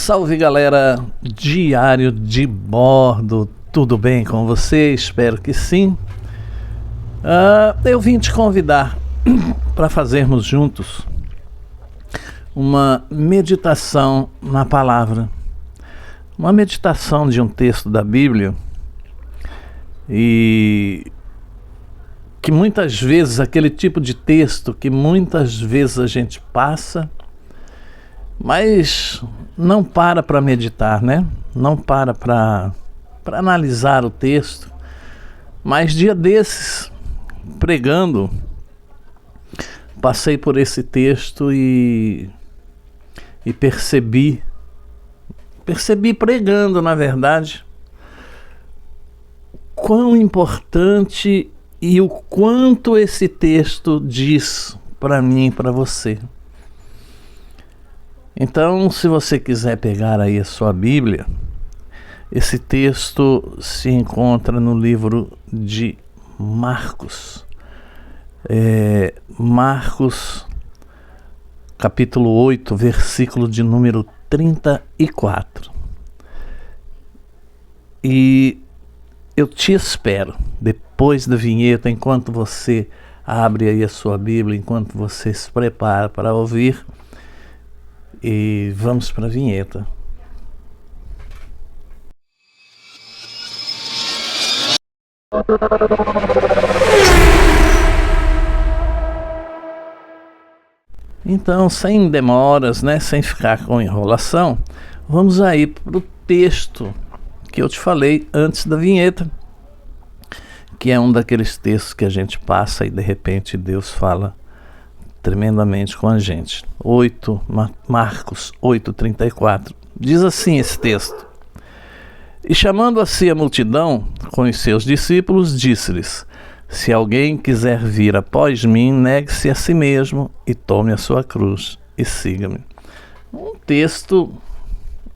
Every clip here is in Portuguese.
Salve galera, diário de bordo, tudo bem com você? Espero que sim. Eu vim te convidar para fazermos juntos uma meditação na palavra, uma meditação de um texto da Bíblia, e que muitas vezes, aquele tipo de texto que muitas vezes a gente passa, mas não para meditar, né? Não para analisar o texto. Mas dia desses, pregando, passei por esse texto e percebi pregando, na verdade, quão importante e o quanto esse texto diz para mim e para você. Então, se você quiser pegar aí a sua Bíblia, esse texto se encontra no livro de Marcos. Marcos, capítulo 8, versículo de número 34. E eu te espero, depois da vinheta, enquanto você abre aí a sua Bíblia, enquanto você se prepara para ouvir. E vamos para a vinheta. Então, sem demoras, né, sem ficar com enrolação, vamos aí para o texto que eu te falei antes da vinheta, que é um daqueles textos que a gente passa e de repente Deus fala tremendamente com a gente. Marcos 8:34. Diz assim esse texto: E chamando a si a multidão com os seus discípulos, disse-lhes: Se alguém quiser vir após mim, negue-se a si mesmo e tome a sua cruz e siga-me. Um texto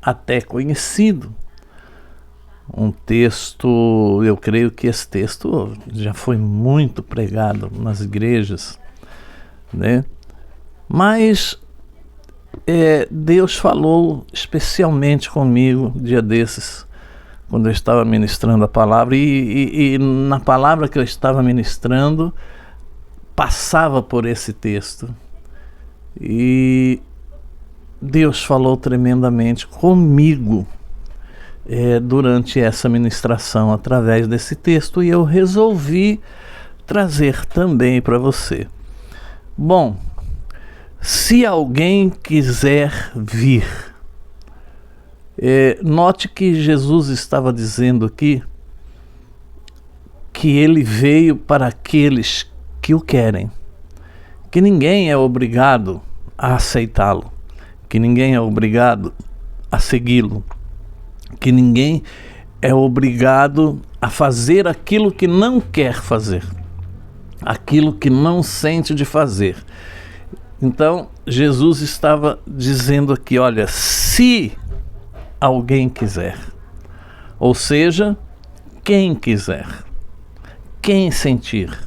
até conhecido. Um texto, eu creio que esse texto já foi muito pregado nas igrejas, né? Mas Deus falou especialmente comigo dia desses, quando eu estava ministrando a palavra, e na palavra que eu estava ministrando passava por esse texto, e Deus falou tremendamente comigo durante essa ministração através desse texto, e eu resolvi trazer também para você. Bom, se alguém quiser vir, note que Jesus estava dizendo aqui que ele veio para aqueles que o querem, que ninguém é obrigado a aceitá-lo, que ninguém é obrigado a segui-lo, que ninguém é obrigado a fazer aquilo que não quer fazer, aquilo que não sente de fazer. Então, Jesus estava dizendo aqui, olha, se alguém quiser, ou seja, quem quiser, quem sentir,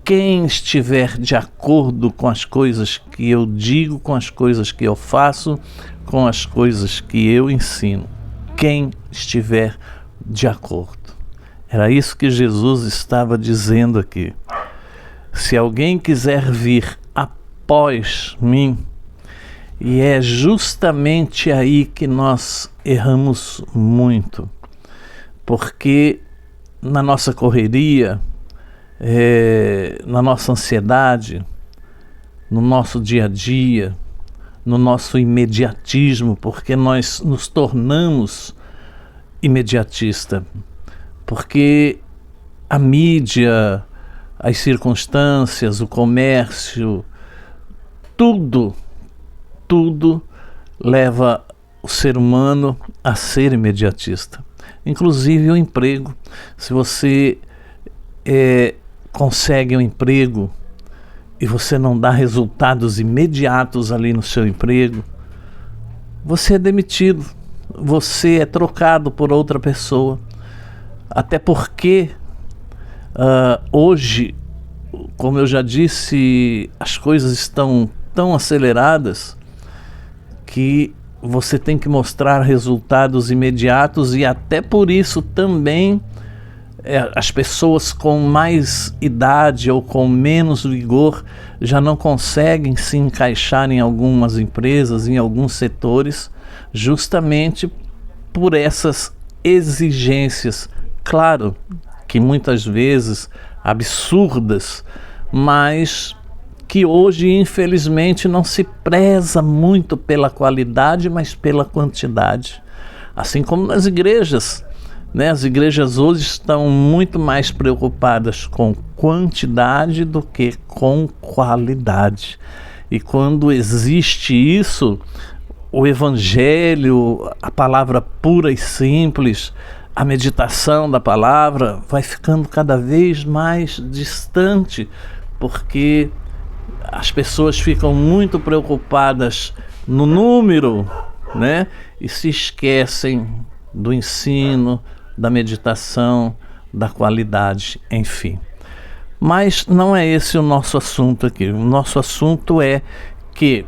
quem estiver de acordo com as coisas que eu digo, com as coisas que eu faço, com as coisas que eu ensino, quem estiver de acordo. Era isso que Jesus estava dizendo aqui. Se alguém quiser vir após mim, e é justamente aí que nós erramos muito, porque na nossa correria, na nossa ansiedade, no nosso dia a dia, no nosso imediatismo, porque nós nos tornamos imediatista, porque a mídia, as circunstâncias, o comércio, tudo leva o ser humano a ser imediatista. Inclusive o emprego. Se você consegue um emprego e você não dá resultados imediatos ali no seu emprego, você é demitido, você é trocado por outra pessoa. Até porque hoje, como eu já disse, as coisas estão tão aceleradas que você tem que mostrar resultados imediatos, e até por isso também as pessoas com mais idade ou com menos vigor já não conseguem se encaixar em algumas empresas, em alguns setores, justamente por essas exigências, claro que muitas vezes absurdas, mas que hoje infelizmente não se preza muito pela qualidade, mas pela quantidade. Assim como nas igrejas, né? As igrejas hoje estão muito mais preocupadas com quantidade do que com qualidade. E quando existe isso, o evangelho, a palavra pura e simples, a meditação da palavra vai ficando cada vez mais distante, porque as pessoas ficam muito preocupadas no número, né? E se esquecem do ensino, da meditação, da qualidade, enfim. Mas não é esse o nosso assunto aqui. O nosso assunto é que,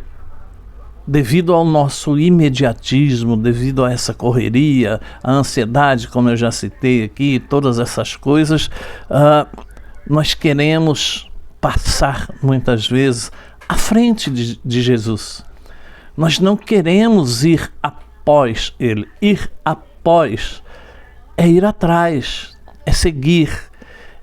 devido ao nosso imediatismo, devido a essa correria, a ansiedade, como eu já citei aqui, todas essas coisas, nós queremos passar muitas vezes à frente de Jesus. Nós não queremos ir após Ele. Ir após é ir atrás, é seguir,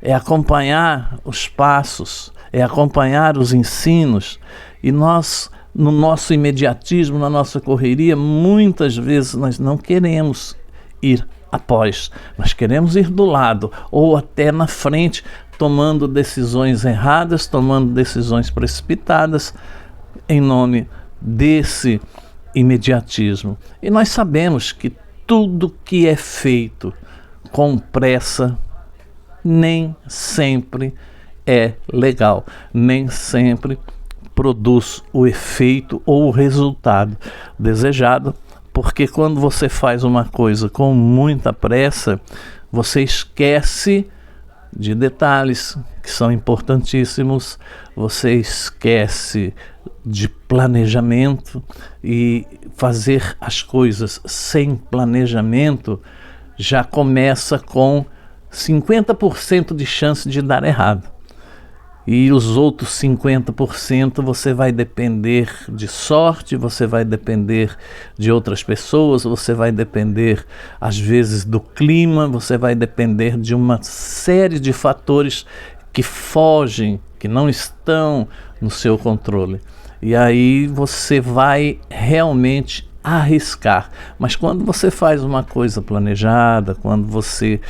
é acompanhar os passos, é acompanhar os ensinos. E nós, no nosso imediatismo, na nossa correria, muitas vezes nós não queremos ir após, nós queremos ir do lado ou até na frente, tomando decisões erradas, tomando decisões precipitadas em nome desse imediatismo. E nós sabemos que tudo que é feito com pressa nem sempre é legal, nem sempre produz o efeito ou o resultado desejado, porque quando você faz uma coisa com muita pressa, você esquece de detalhes que são importantíssimos, você esquece de planejamento, e fazer as coisas sem planejamento já começa com 50% de chance de dar errado. E os outros 50% você vai depender de sorte, você vai depender de outras pessoas, você vai depender, às vezes, do clima, você vai depender de uma série de fatores que fogem, que não estão no seu controle. E aí você vai realmente arriscar. Mas quando você faz uma coisa planejada, quando você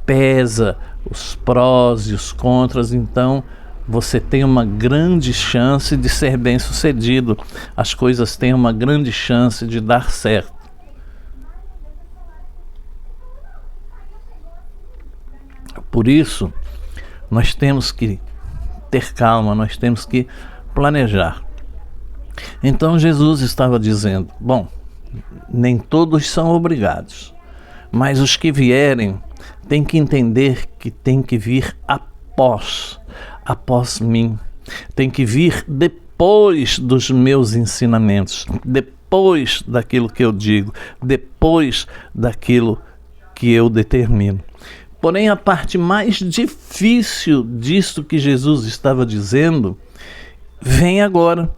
pesa os prós e os contras, então você tem uma grande chance de ser bem-sucedido. As coisas têm uma grande chance de dar certo. Por isso, nós temos que ter calma, nós temos que planejar. Então Jesus estava dizendo, bom, nem todos são obrigados, mas os que vierem têm que entender que tem que vir após mim, tem que vir depois dos meus ensinamentos, depois daquilo que eu digo, depois daquilo que eu determino. Porém, a parte mais difícil disso que Jesus estava dizendo vem agora,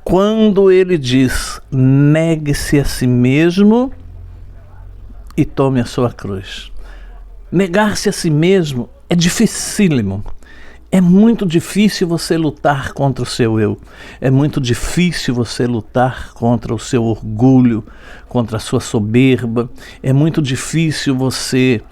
quando ele diz: negue-se a si mesmo e tome a sua cruz. Negar-se a si mesmo é dificílimo. É muito difícil você lutar contra o seu eu. É muito difícil você lutar contra o seu orgulho, contra a sua soberba. É muito difícil você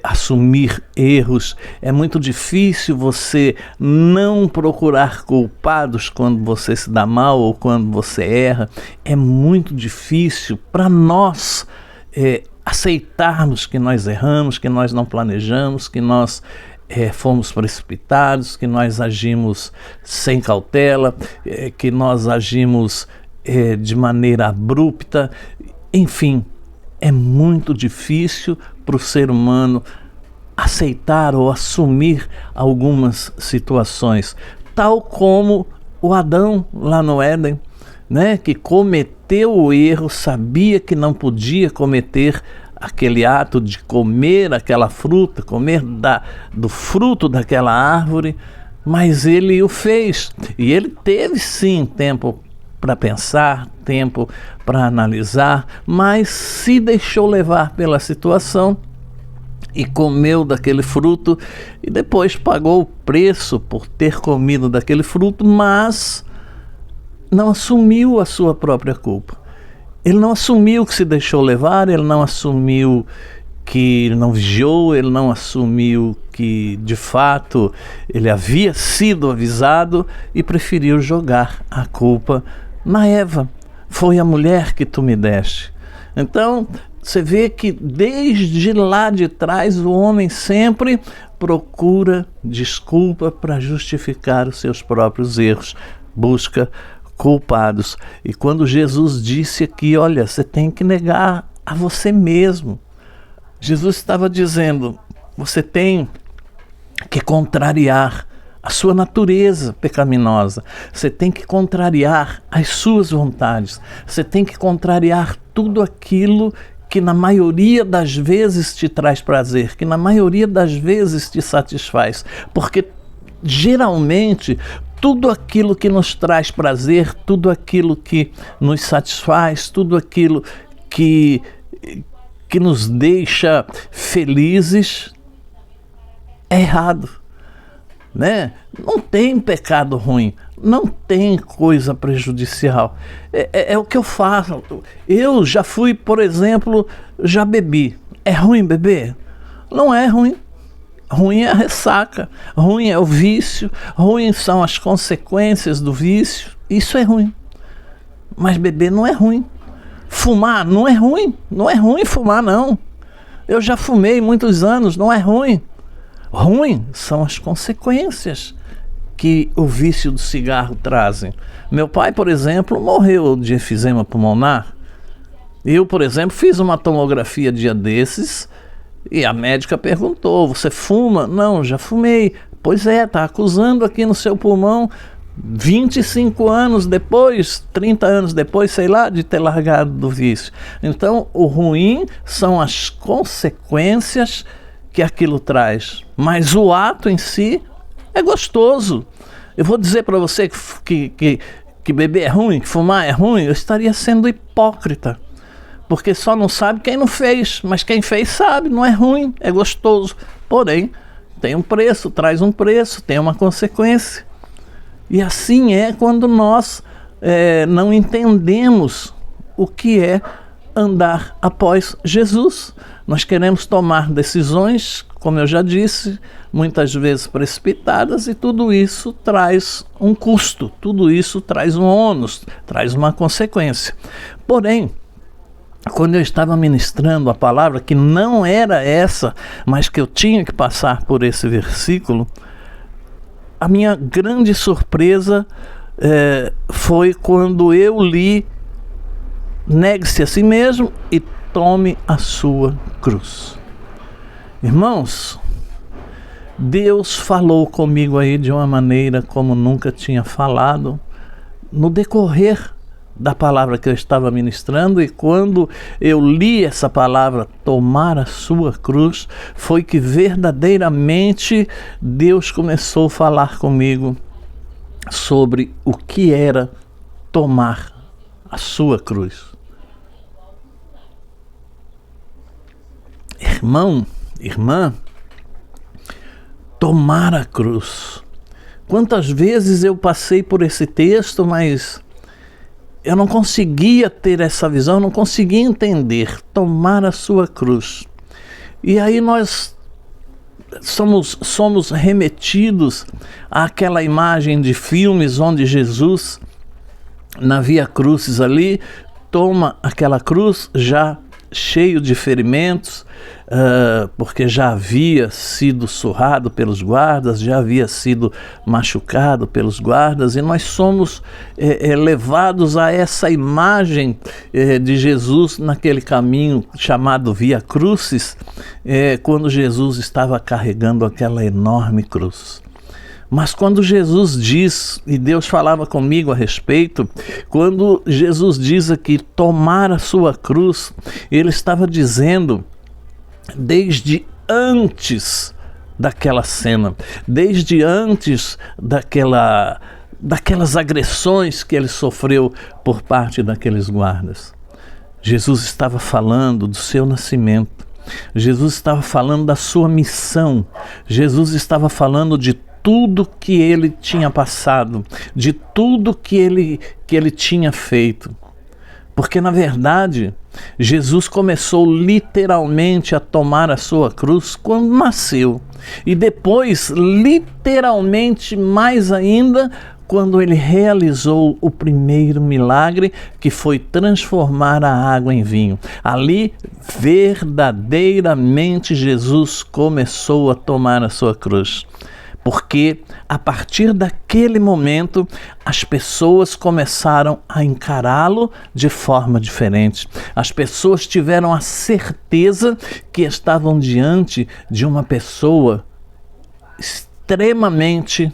assumir erros. É muito difícil você não procurar culpados quando você se dá mal ou quando você erra. É muito difícil para nós aceitarmos que nós erramos, que nós não planejamos, que nós fomos precipitados, que nós agimos sem cautela, que nós agimos de maneira abrupta. Enfim, é muito difícil para o ser humano aceitar ou assumir algumas situações, tal como o Adão lá no Éden. né, que cometeu o erro, sabia que não podia cometer aquele ato de comer aquela fruta, comer do fruto daquela árvore, mas ele o fez. E ele teve sim tempo para pensar, tempo para analisar, mas se deixou levar pela situação e comeu daquele fruto e depois pagou o preço por ter comido daquele fruto, mas não assumiu a sua própria culpa. Ele não assumiu que se deixou levar, ele não assumiu que não vigiou, ele não assumiu que de fato ele havia sido avisado e preferiu jogar a culpa na Eva. Foi a mulher que tu me deste. Então, você vê que desde lá de trás o homem sempre procura desculpa para justificar os seus próprios erros, busca culpados. E quando Jesus disse aqui, olha, você tem que negar a você mesmo. Jesus estava dizendo, você tem que contrariar a sua natureza pecaminosa, você tem que contrariar as suas vontades, você tem que contrariar tudo aquilo que na maioria das vezes te traz prazer, que na maioria das vezes te satisfaz, porque geralmente tudo aquilo que nos traz prazer, tudo aquilo que nos satisfaz, tudo aquilo que nos deixa felizes é errado, né? Não tem pecado ruim, não tem coisa prejudicial. É o que eu faço. Eu já fui, por exemplo, já bebi. É ruim beber? Não é ruim. Ruim é a ressaca, ruim é o vício, ruim são as consequências do vício. Isso é ruim. Mas beber não é ruim. Fumar não é ruim. Não é ruim fumar, não. Eu já fumei muitos anos, não é ruim. Ruim são as consequências que o vício do cigarro trazem. Meu pai, por exemplo, morreu de efizema pulmonar. Eu, por exemplo, fiz uma tomografia dia desses e a médica perguntou, você fuma? Não, já fumei. Pois é, está acusando aqui no seu pulmão 25 anos depois, 30 anos depois, sei lá, de ter largado do vício. Então, o ruim são as consequências que aquilo traz, mas o ato em si é gostoso. Eu vou dizer para você que beber é ruim, que fumar é ruim, eu estaria sendo hipócrita, porque só não sabe quem não fez, mas quem fez sabe, não é ruim, é gostoso, porém tem um preço, traz um preço, tem uma consequência. E assim é quando nós não entendemos o que é andar após Jesus. Nós queremos tomar decisões, como eu já disse, muitas vezes precipitadas, e tudo isso traz um custo, tudo isso traz um ônus, traz uma consequência. Porém, quando eu estava ministrando a palavra, que não era essa, mas que eu tinha que passar por esse versículo, a minha grande surpresa foi quando eu li: negue-se a si mesmo e tome a sua cruz. Irmãos, Deus falou comigo aí de uma maneira como nunca tinha falado no decorrer da palavra que eu estava ministrando, e quando eu li essa palavra, tomar a sua cruz, foi que verdadeiramente Deus começou a falar comigo sobre o que era tomar a sua cruz. Irmão, irmã, tomar a cruz. Quantas vezes eu passei por esse texto, mas eu não conseguia ter essa visão, eu não conseguia entender. Tomar a sua cruz. E aí nós somos remetidos àquela imagem de filmes onde Jesus, na Via Crucis ali, toma aquela cruz já cheio de ferimentos, porque já havia sido surrado pelos guardas, já havia sido machucado pelos guardas, e nós somos levados a essa imagem de Jesus naquele caminho chamado Via Crucis, quando Jesus estava carregando aquela enorme cruz. Mas quando Jesus diz, e Deus falava comigo a respeito, quando Jesus diz aqui tomar a sua cruz, ele estava dizendo desde antes daquela cena, desde antes daquelas agressões que ele sofreu por parte daqueles guardas. Jesus estava falando do seu nascimento, Jesus estava falando da sua missão, Jesus estava falando de tudo que ele tinha passado, de tudo que ele tinha feito. Porque, na verdade, Jesus começou literalmente a tomar a sua cruz quando nasceu. E depois, literalmente, mais ainda, quando ele realizou o primeiro milagre, que foi transformar a água em vinho. Ali, verdadeiramente, Jesus começou a tomar a sua cruz. Porque a partir daquele momento as pessoas começaram a encará-lo de forma diferente. As pessoas tiveram a certeza que estavam diante de uma pessoa extremamente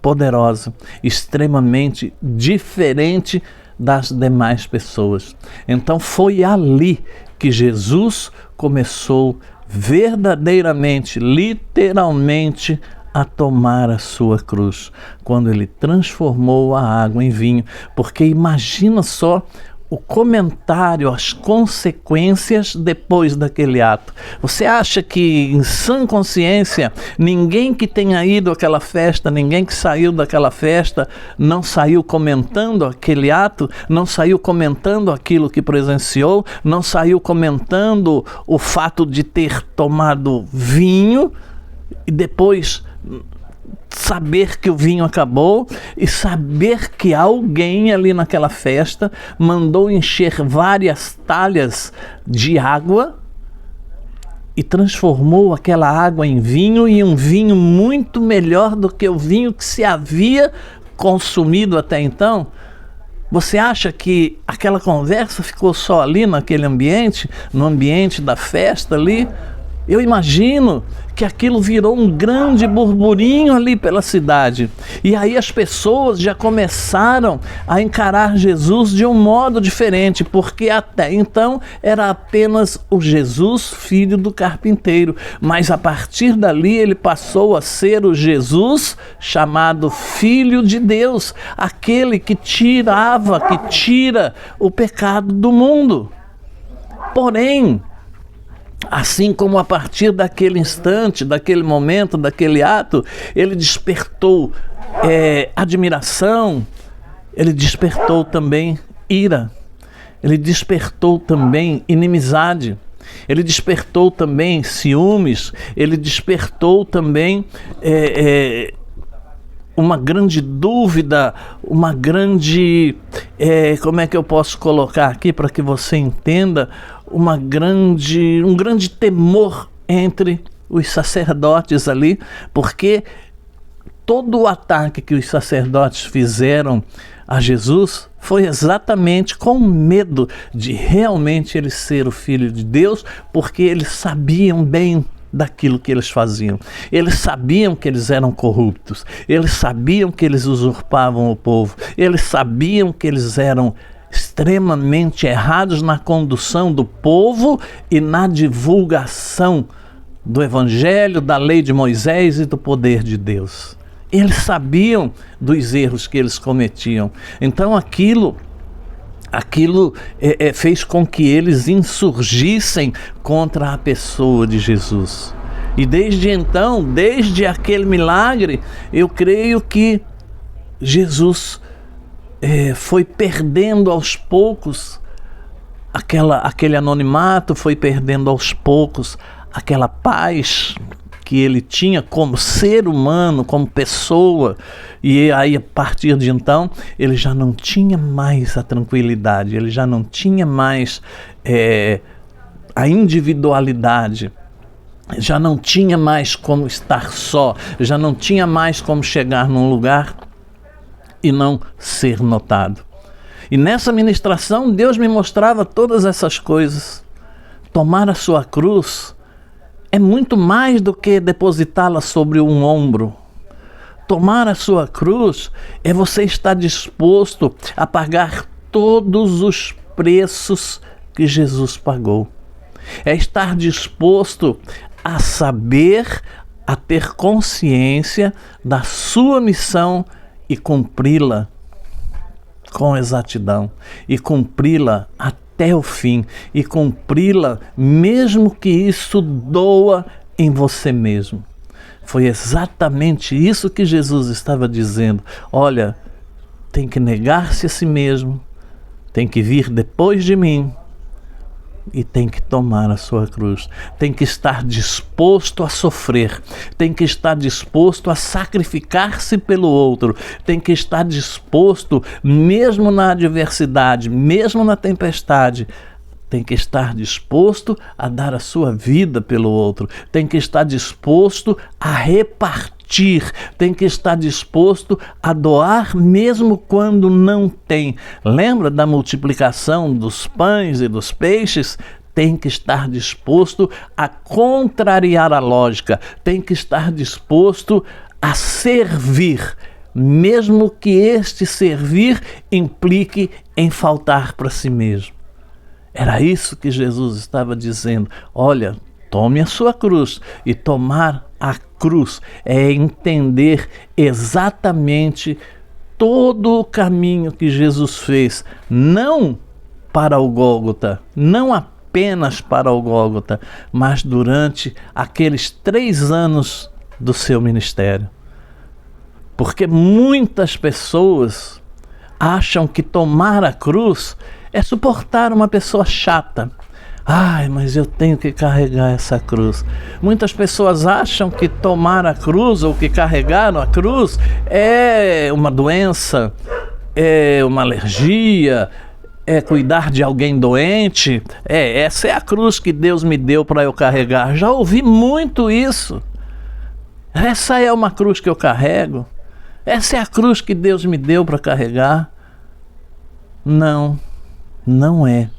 poderosa, extremamente diferente das demais pessoas. Então foi ali que Jesus começou verdadeiramente, literalmente, a tomar a sua cruz, quando ele transformou a água em vinho. Porque imagina só o comentário, as consequências depois daquele ato. Você acha que, em sã consciência, ninguém que tenha ido àquela festa, ninguém que saiu daquela festa, não saiu comentando aquele ato, não saiu comentando aquilo que presenciou, não saiu comentando o fato de ter tomado vinho e depois saber que o vinho acabou e saber que alguém ali naquela festa mandou encher várias talhas de água e transformou aquela água em vinho, e um vinho muito melhor do que o vinho que se havia consumido até então? Você acha que aquela conversa ficou só ali naquele ambiente, no ambiente da festa ali? Eu imagino que aquilo virou um grande burburinho ali pela cidade. E aí as pessoas já começaram a encarar Jesus de um modo diferente, porque até então era apenas o Jesus, filho do carpinteiro. Mas a partir dali ele passou a ser o Jesus chamado Filho de Deus, aquele que tira o pecado do mundo. Porém, assim como a partir daquele instante, daquele momento, daquele ato, ele despertou admiração, ele despertou também ira, ele despertou também inimizade, ele despertou também ciúmes, ele despertou também uma grande dúvida, uma grande, como é que eu posso colocar aqui para que você entenda, um grande temor entre os sacerdotes ali, porque todo o ataque que os sacerdotes fizeram a Jesus foi exatamente com medo de realmente ele ser o Filho de Deus, porque eles sabiam bem daquilo que eles faziam. Eles sabiam que eles eram corruptos, eles sabiam que eles usurpavam o povo, eles sabiam que eles eram extremamente errados na condução do povo e na divulgação do Evangelho, da lei de Moisés e do poder de Deus. Eles sabiam dos erros que eles cometiam. Então aquilo fez com que eles insurgissem contra a pessoa de Jesus. E desde então, desde aquele milagre, eu creio que Jesus foi perdendo aos poucos aquele anonimato, foi perdendo aos poucos aquela paz que ele tinha como ser humano, como pessoa. E aí, a partir de então, ele já não tinha mais a tranquilidade, ele já não tinha mais a individualidade, já não tinha mais como estar só, já não tinha mais como chegar num lugar e não ser notado. E nessa ministração, Deus me mostrava todas essas coisas. Tomar a sua cruz é muito mais do que depositá-la sobre um ombro. Tomar a sua cruz é você estar disposto a pagar todos os preços que Jesus pagou. É estar disposto a saber, a ter consciência da sua missão e cumpri-la com exatidão, e cumpri-la até o fim, e cumpri-la mesmo que isso doa em você mesmo. Foi exatamente isso que Jesus estava dizendo. Olha, tem que negar-se a si mesmo, tem que vir depois de mim e tem que tomar a sua cruz. Tem que estar disposto a sofrer, tem que estar disposto a sacrificar-se pelo outro, tem que estar disposto, mesmo na adversidade, mesmo na tempestade, tem que estar disposto a dar a sua vida pelo outro, tem que estar disposto a repartir, tem que estar disposto a doar mesmo quando não tem. Lembra da multiplicação dos pães e dos peixes? Tem que estar disposto a contrariar a lógica, tem que estar disposto a servir, mesmo que este servir implique em faltar para si mesmo. Era isso que Jesus estava dizendo. Olha, tome a sua cruz. E tomar a cruz é entender exatamente todo o caminho que Jesus fez. Não para o Gólgota, não apenas para o Gólgota, mas durante aqueles 3 anos do seu ministério. Porque muitas pessoas acham que tomar a cruz é suportar uma pessoa chata. Ai, mas eu tenho que carregar essa cruz. Muitas pessoas acham que tomar a cruz ou que carregar a cruz é uma doença, é uma alergia, é cuidar de alguém doente. Essa é a cruz que Deus me deu para eu carregar. Já ouvi muito isso. Essa é uma cruz que eu carrego. Essa é a cruz que Deus me deu para carregar. Não. Não é.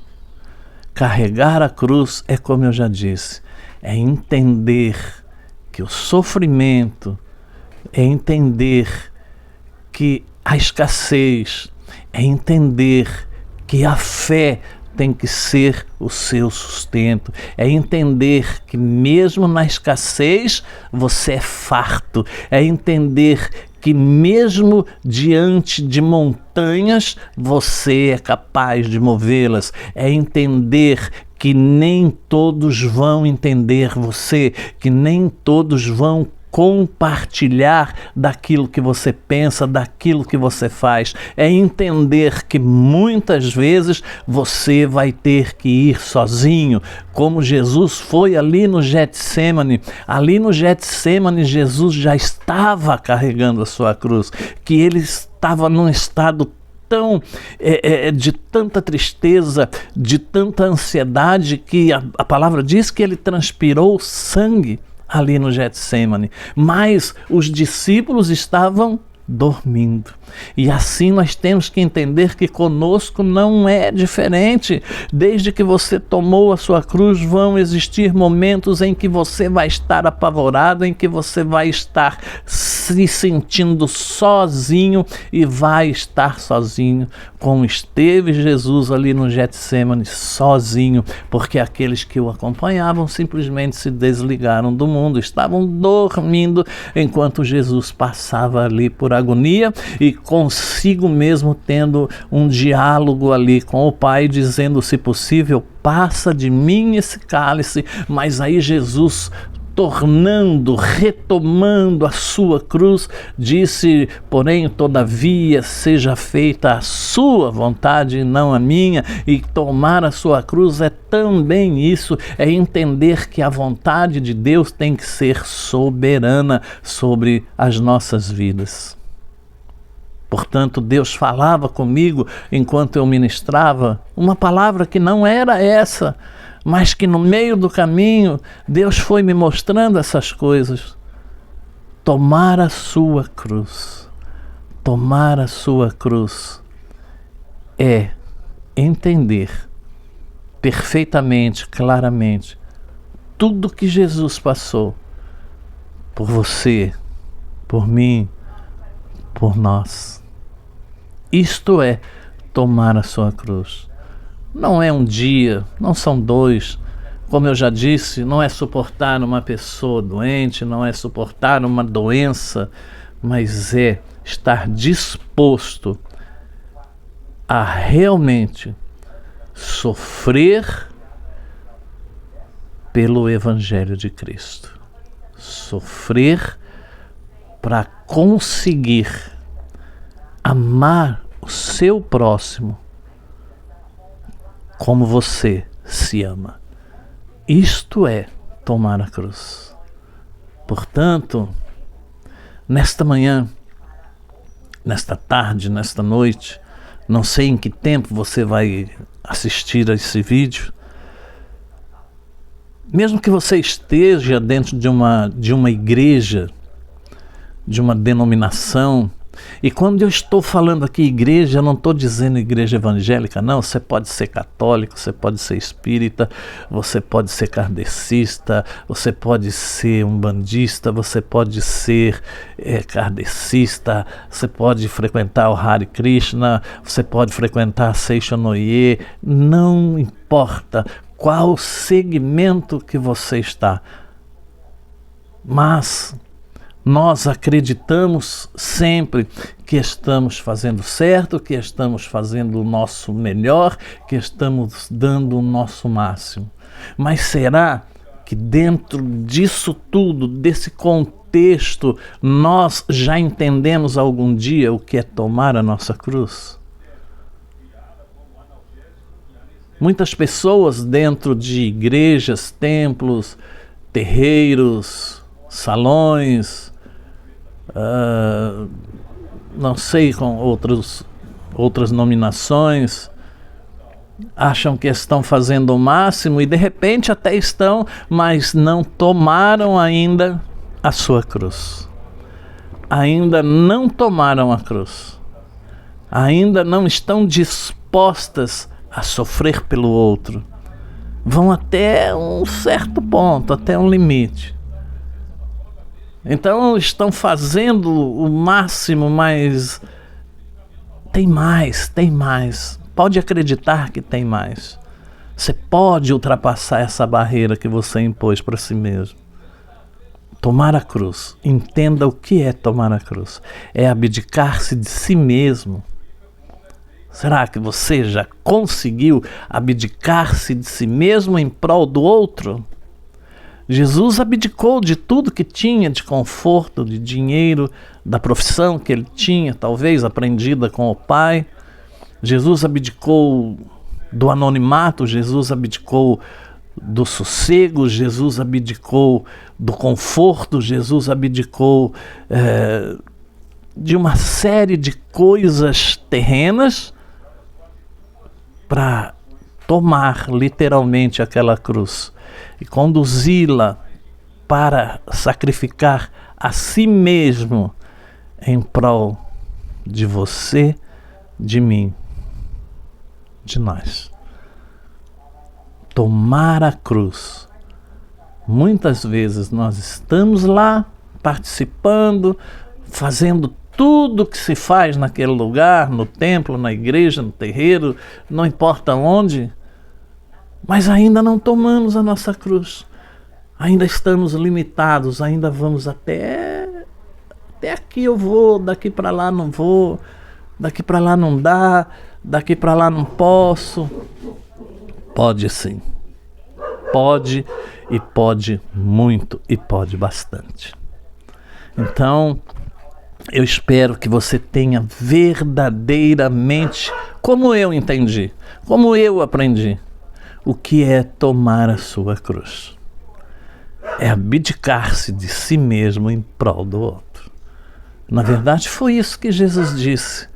Carregar a cruz é, como eu já disse, é entender que o sofrimento, é entender que a escassez, é entender que a fé tem que ser o seu sustento, é entender que mesmo na escassez você é farto, é entender que mesmo diante de montanhas você é capaz de movê-las, é entender que nem todos vão entender você, que nem todos vão compartilhar daquilo que você pensa, daquilo que você faz, é entender que muitas vezes você vai ter que ir sozinho, como Jesus foi ali no Getsêmani. Ali no Getsêmani, Jesus já estava carregando a sua cruz, que ele estava num estado de tanta tristeza, de tanta ansiedade, que a palavra diz que ele transpirou sangue ali no Getsêmani, mas os discípulos estavam dormindo. E assim nós temos que entender que conosco não é diferente. Desde que você tomou a sua cruz, vão existir momentos em que você vai estar apavorado, em que você vai estar se sentindo sozinho e vai estar sozinho, como esteve Jesus ali no Getsêmani, sozinho, porque aqueles que o acompanhavam simplesmente se desligaram do mundo, estavam dormindo enquanto Jesus passava ali por agonia e consigo mesmo tendo um diálogo ali com o Pai, dizendo: se possível, passa de mim esse cálice. Mas aí Jesus, retomando a sua cruz, disse: porém, todavia, seja feita a sua vontade e não a minha. E tomar a sua cruz é também isso, é entender que a vontade de Deus tem que ser soberana sobre as nossas vidas. Portanto, Deus falava comigo enquanto eu ministrava uma palavra que não era essa, mas que no meio do caminho Deus foi me mostrando essas coisas. Tomar a sua cruz. Tomar a sua cruz é entender perfeitamente, claramente, tudo que Jesus passou por você, por mim, por nós. Isto é tomar a sua cruz. Não é um dia, não são dois. Como eu já disse, não é suportar uma pessoa doente, não é suportar uma doença, mas é estar disposto a realmente sofrer pelo Evangelho de Cristo. Sofrer para conseguir amar o seu próximo como você se ama. Isto é tomar a cruz. Portanto, nesta manhã, nesta tarde, nesta noite, não sei em que tempo você vai assistir a esse vídeo, mesmo que você esteja dentro de uma igreja, de uma denominação, e quando eu estou falando aqui igreja, eu não estou dizendo igreja evangélica, não. Você pode ser católico, você pode ser espírita, você pode ser kardecista, você pode ser umbandista, você pode ser kardecista, você pode frequentar o Hare Krishna, você pode frequentar a Seishonoye, não importa qual segmento que você está, mas nós acreditamos sempre que estamos fazendo certo, que estamos fazendo o nosso melhor, que estamos dando o nosso máximo. Mas será que dentro disso tudo, desse contexto, nós já entendemos algum dia o que é tomar a nossa cruz? Muitas pessoas dentro de igrejas, templos, terreiros, salões, não sei, com outras nominações, acham que estão fazendo o máximo e de repente até estão, mas não tomaram ainda a sua cruz. Ainda não tomaram a cruz. Ainda não estão dispostas a sofrer pelo outro. Vão até um certo ponto, até um limite. Então estão fazendo o máximo, mas tem mais. Pode acreditar que tem mais. Você pode ultrapassar essa barreira que você impôs para si mesmo. Tomar a cruz. Entenda o que é tomar a cruz. É abdicar-se de si mesmo. Será que você já conseguiu abdicar-se de si mesmo em prol do outro? Jesus abdicou de tudo que tinha de conforto, de dinheiro, da profissão que ele tinha, talvez aprendida com o Pai. Jesus abdicou do anonimato, Jesus abdicou do sossego, Jesus abdicou do conforto, Jesus abdicou de uma série de coisas terrenas para tomar literalmente aquela cruz e conduzi-la para sacrificar a si mesmo em prol de você, de mim, de nós. Tomar a cruz. Muitas vezes nós estamos lá participando, fazendo tudo que se faz naquele lugar, no templo, na igreja, no terreiro, não importa onde, mas ainda não tomamos a nossa cruz. Ainda estamos limitados, ainda vamos até aqui eu vou, daqui para lá não vou, daqui para lá não dá, daqui para lá não posso. Pode sim. Pode, e pode muito, e pode bastante. Então, eu espero que você tenha verdadeiramente, como eu entendi, como eu aprendi, o que é tomar a sua cruz. É abdicar-se de si mesmo em prol do outro. Na verdade, foi isso que Jesus disse.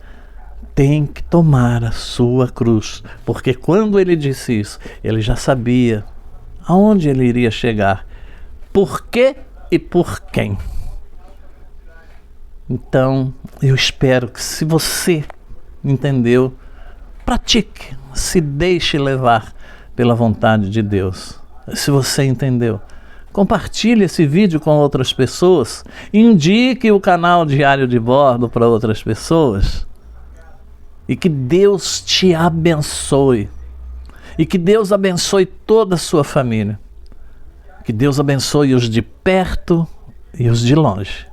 Tem que tomar a sua cruz. Porque quando ele disse isso, ele já sabia aonde ele iria chegar. Por quê e por quem. Então, eu espero que, se você entendeu, pratique, se deixe levar pela vontade de Deus. Se você entendeu, Compartilhe esse vídeo com outras pessoas. Indique o canal Diário de Bordo para outras pessoas. E que Deus te abençoe. E que Deus abençoe toda a sua família. Que Deus abençoe os de perto e os de longe.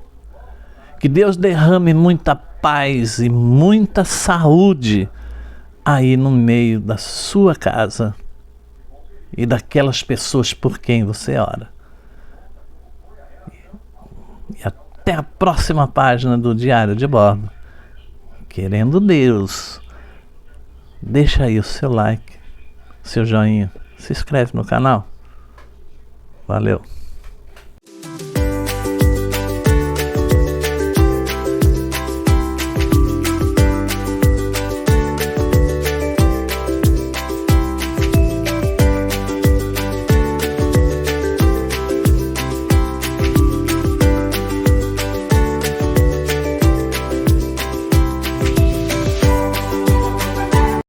Que Deus derrame muita paz e muita saúde aí no meio da sua casa e daquelas pessoas por quem você ora. E até a próxima página do Diário de Bordo. Querendo Deus, deixa aí o seu like, seu joinha, se inscreve no canal. Valeu!